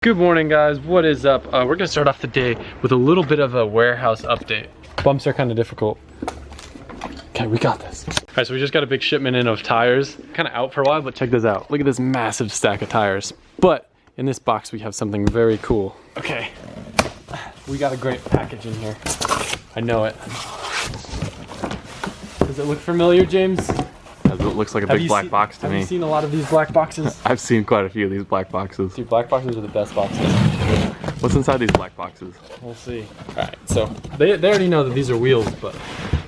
Good morning, guys. What is up? We're gonna start off the day with a little bit of a warehouse update. Bumps are kind of difficult. Okay, we got this. All right, so we just got a big shipment in of tires. Kind of out for a while, but check this out. Look at this massive stack of tires. But in this box, we have something very cool. Okay, we got a great package in here. I know it. Does it look familiar, James? It looks like a big black box to me. Have you seen a lot of these black boxes? I've seen quite a few of these black boxes. Dude, black boxes are the best boxes. What's inside these black boxes? We'll see. Alright, so they already know that these are wheels, but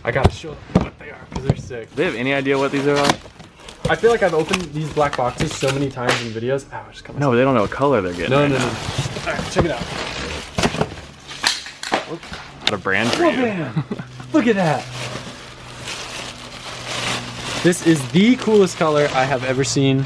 I gotta show them what they are because they're sick. Do they have any idea what these are? I feel like I've opened these black boxes so many times in videos. Ow, just come No, but they don't know what color they're getting. No. Alright, check it out. What a brand for you. Man. Look at that. This is the coolest color I have ever seen.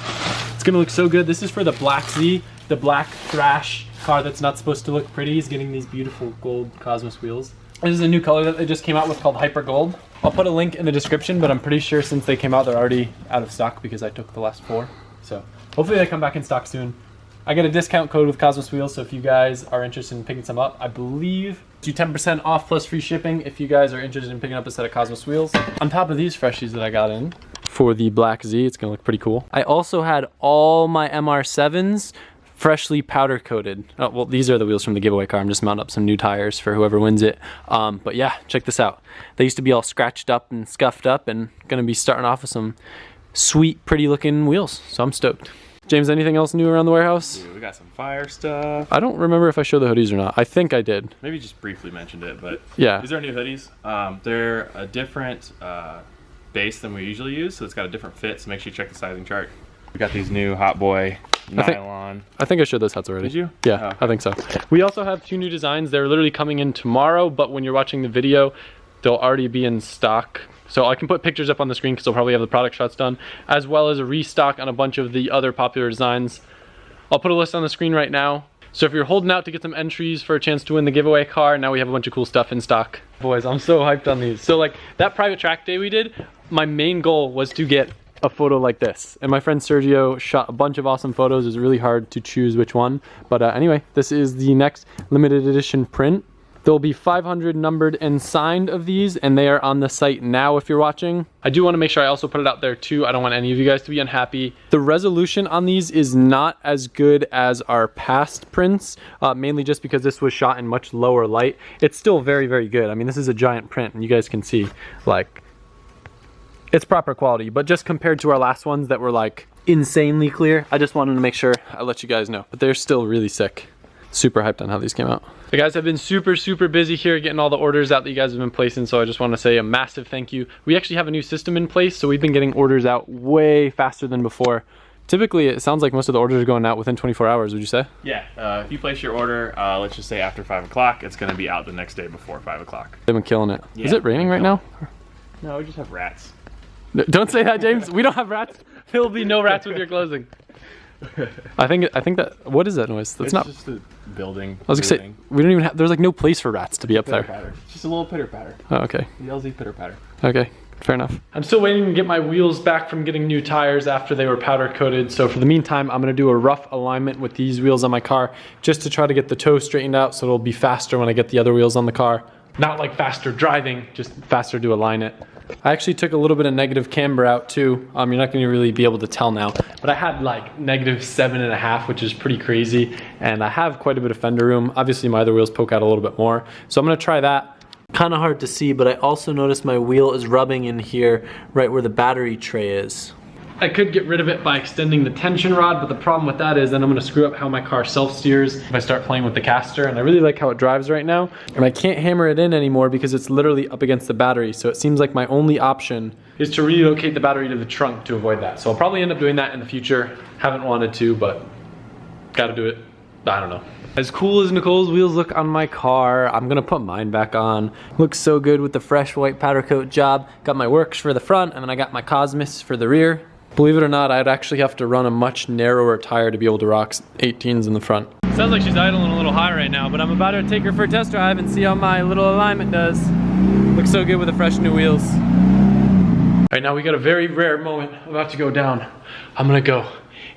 It's gonna look so good. This is for the Black Z, the black thrash car that's not supposed to look pretty. He's getting these beautiful gold Cosmos wheels. This is a new color that they just came out with called Hyper Gold. I'll put a link in the description, but I'm pretty sure since they came out, they're already out of stock because I took the last 4. So hopefully they come back in stock soon. I get a discount code with Cosmos Wheels, so if you guys are interested in picking some up, I believe do 10% off plus free shipping if you guys are interested in picking up a set of Cosmos Wheels. On top of these freshies that I got in for the Black Z, it's gonna look pretty cool. I also had all my MR7s freshly powder coated. Oh, well, these are the wheels from the giveaway car. I'm just mounting up some new tires for whoever wins it. But yeah, check this out. They used to be all scratched up and scuffed up, and gonna be starting off with some sweet, pretty looking wheels. So I'm stoked. James, anything else new around the warehouse? Dude, we got some fire stuff. I don't remember if I showed the hoodies or not. I think I did. Maybe just briefly mentioned it, but yeah. These are new hoodies. They're a different base than we usually use, so it's got a different fit, so make sure you check the sizing chart. We got these new Hot Boy nylon. I think I showed those hats already. Did you? Yeah, oh. I think so. We also have 2 new designs. They're literally coming in tomorrow, but when you're watching the video, they'll already be in stock. So I can put pictures up on the screen because they'll probably have the product shots done, as well as a restock on a bunch of the other popular designs. I'll put a list on the screen right now. So if you're holding out to get some entries for a chance to win the giveaway car, now we have a bunch of cool stuff in stock. Boys, I'm so hyped on these. So like that private track day we did, my main goal was to get a photo like this. And my friend Sergio shot a bunch of awesome photos. It was really hard to choose which one. But anyway, this is the next limited edition print. There'll be 500 numbered and signed of these, and they are on the site now if you're watching. I do want to make sure I also put it out there too. I don't want any of you guys to be unhappy. The resolution on these is not as good as our past prints, mainly just because this was shot in much lower light. It's still very, very good. I mean, this is a giant print, and you guys can see, like, it's proper quality, but just compared to our last ones that were like insanely clear, I just wanted to make sure I let you guys know, but they're still really sick. Super hyped on how these came out. The guys have been super busy here getting all the orders out that you guys have been placing, so I just want to say a massive thank you. We actually have a new system in place, so we've been getting orders out way faster than before. Typically, it sounds like most of the orders are going out within 24 hours, would you say? Yeah, if you place your order, let's just say after 5 o'clock, it's gonna be out the next day before 5 o'clock. They've been killing it. Yeah. Is it raining right now? No, we just have rats. Don't say that, James. We don't have rats. There will be no rats with your closing. I think that, what is that noise? That's not just a building. I was gonna say, we don't even have, there's like no place for rats to be up there. Patter. It's just a little pitter patter. Oh, okay. The LZ pitter patter. Okay, fair enough. I'm still waiting to get my wheels back from getting new tires after they were powder coated. So for the meantime, I'm gonna do a rough alignment with these wheels on my car just to try to get the toe straightened out so it'll be faster when I get the other wheels on the car. Not like faster driving, just faster to align it. I actually took a little bit of negative camber out too. You're not gonna really be able to tell now, but I had like -7.5, which is pretty crazy. And I have quite a bit of fender room. Obviously my other wheels poke out a little bit more. So I'm gonna try that. Kind of hard to see, but I also noticed my wheel is rubbing in here right where the battery tray is. I could get rid of it by extending the tension rod, but the problem with that is then I'm gonna screw up how my car self-steers if I start playing with the caster, and I really like how it drives right now. And I can't hammer it in anymore because it's literally up against the battery, so it seems like my only option is to relocate the battery to the trunk to avoid that. So I'll probably end up doing that in the future. Haven't wanted to, but gotta do it. I don't know. As cool as Nicole's wheels look on my car, I'm gonna put mine back on. Looks so good with the fresh white powder coat job. Got my Works for the front, and then I got my Cosmos for the rear. Believe it or not, I'd actually have to run a much narrower tire to be able to rock 18s in the front. Sounds like she's idling a little high right now, but I'm about to take her for a test drive and see how my little alignment does. Looks so good with the fresh new wheels. All right, now we got a very rare moment about to go down. I'm gonna go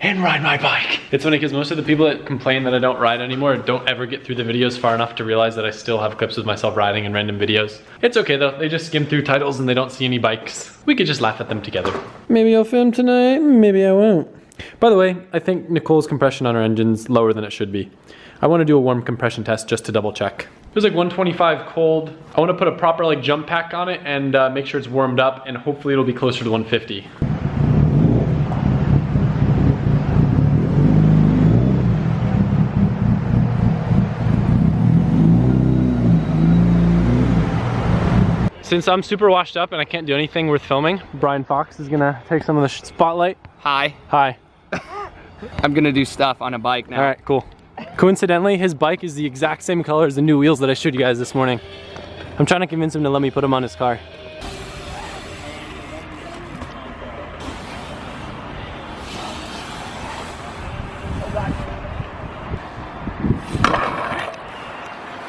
and ride my bike. It's funny because most of the people that complain that I don't ride anymore don't ever get through the videos far enough to realize that I still have clips with myself riding in random videos. It's okay though, they just skim through titles and they don't see any bikes. We could just laugh at them together. Maybe I'll film tonight, maybe I won't. By the way, I think Nicole's compression on her engine's lower than it should be. I want to do a warm compression test just to double check. It was like 125 cold. I want to put a proper like jump pack on it and make sure it's warmed up, and hopefully it'll be closer to 150. Since I'm super washed up and I can't do anything worth filming, Brian Fox is gonna take some of the spotlight. Hi. Hi. I'm gonna do stuff on a bike now. All right, cool. Coincidentally, his bike is the exact same color as the new wheels that I showed you guys this morning. I'm trying to convince him to let me put them on his car.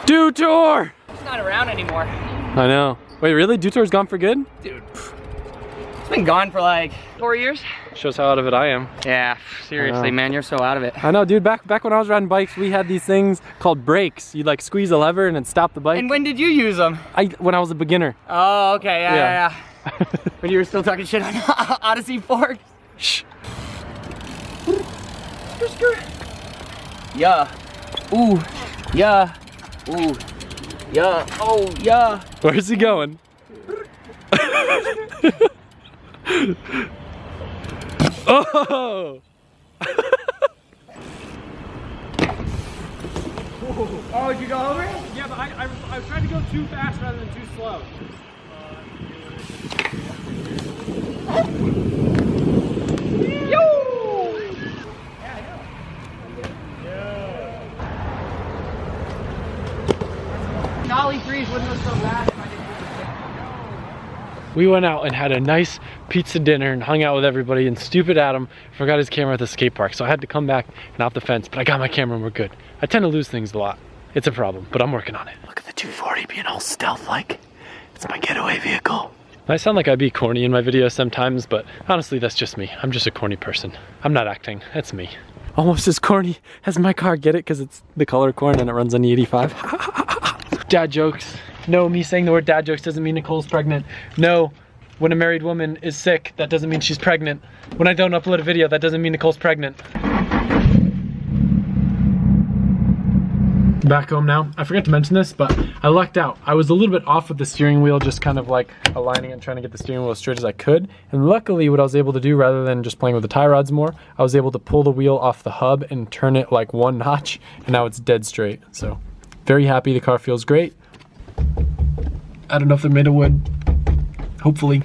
Dutour! It's not around anymore. I know. Wait, really? Dutour's gone for good? Dude, it's been gone for like 4 years. Shows how out of it I am. Yeah, seriously, man, you're so out of it. I know, dude. Back when I was riding bikes, we had these things called brakes. You'd like squeeze a lever and it'd stop the bike. And when did you use them? When I was a beginner. Oh, okay, yeah. When you were still talking shit on Odyssey Fork. Shh. Yeah. Ooh. Yeah. Ooh. Yeah. Oh, yeah. Where's he going? Oh! Oh, did you go over it? Yeah, but I was trying to go too fast rather than too slow. Dolly 3s wouldn't look so bad if I didn't. We went out and had a nice pizza dinner and hung out with everybody, and stupid Adam forgot his camera at the skate park, so I had to come back and hop the fence, but I got my camera and we're good. I tend to lose things a lot. It's a problem, but I'm working on it. Look at the 240 being all stealth-like. It's my getaway vehicle. I sound like I'd be corny in my videos sometimes, but honestly, that's just me. I'm just a corny person. I'm not acting, that's me. Almost as corny as my car, get it? Because it's the color corn and it runs on the 85. Dad jokes. No, me saying the word dad jokes doesn't mean Nicole's pregnant. No, when a married woman is sick, that doesn't mean she's pregnant. When I don't upload a video, that doesn't mean Nicole's pregnant. Back home now. I forgot to mention this, but I lucked out. I was a little bit off with the steering wheel, just kind of like aligning and trying to get the steering wheel as straight as I could. And luckily what I was able to do, rather than just playing with the tie rods more, I was able to pull the wheel off the hub and turn it like one notch, and now it's dead straight. So very happy, the car feels great. I don't know if they're made of wood. Hopefully.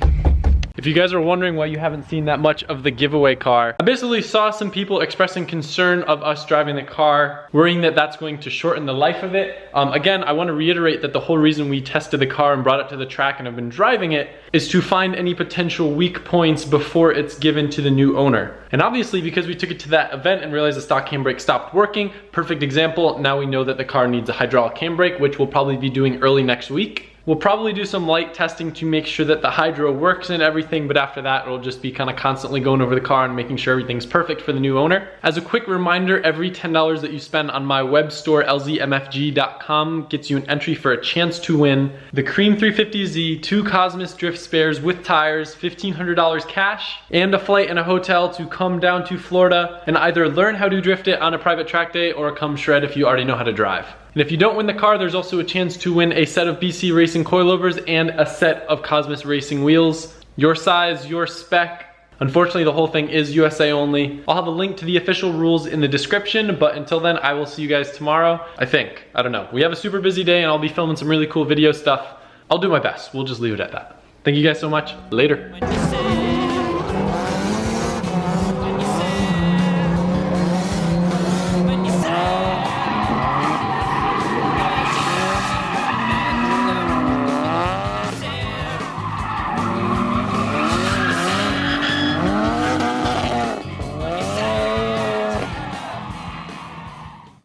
If you guys are wondering why you haven't seen that much of the giveaway car, I basically saw some people expressing concern of us driving the car, worrying that that's going to shorten the life of it. Again, I want to reiterate that the whole reason we tested the car and brought it to the track and have been driving it is to find any potential weak points before it's given to the new owner. And obviously, because we took it to that event and realized the stock handbrake stopped working, perfect example, now we know that the car needs a hydraulic handbrake, which we'll probably be doing early next week. We'll probably do some light testing to make sure that the hydro works and everything, but after that, it'll just be kind of constantly going over the car and making sure everything's perfect for the new owner. As a quick reminder, every $10 that you spend on my web store, lzmfg.com, gets you an entry for a chance to win the Cream 350Z, 2 Cosmos drift spares with tires, $1,500 cash, and a flight and a hotel to come down to Florida and either learn how to drift it on a private track day or come shred if you already know how to drive. And if you don't win the car, there's also a chance to win a set of BC Racing coilovers and a set of Cosmos Racing wheels. Your size, your spec. Unfortunately, the whole thing is USA only. I'll have a link to the official rules in the description, but until then, I will see you guys tomorrow. I think. I don't know. We have a super busy day and I'll be filming some really cool video stuff. I'll do my best. We'll just leave it at that. Thank you guys so much. Later.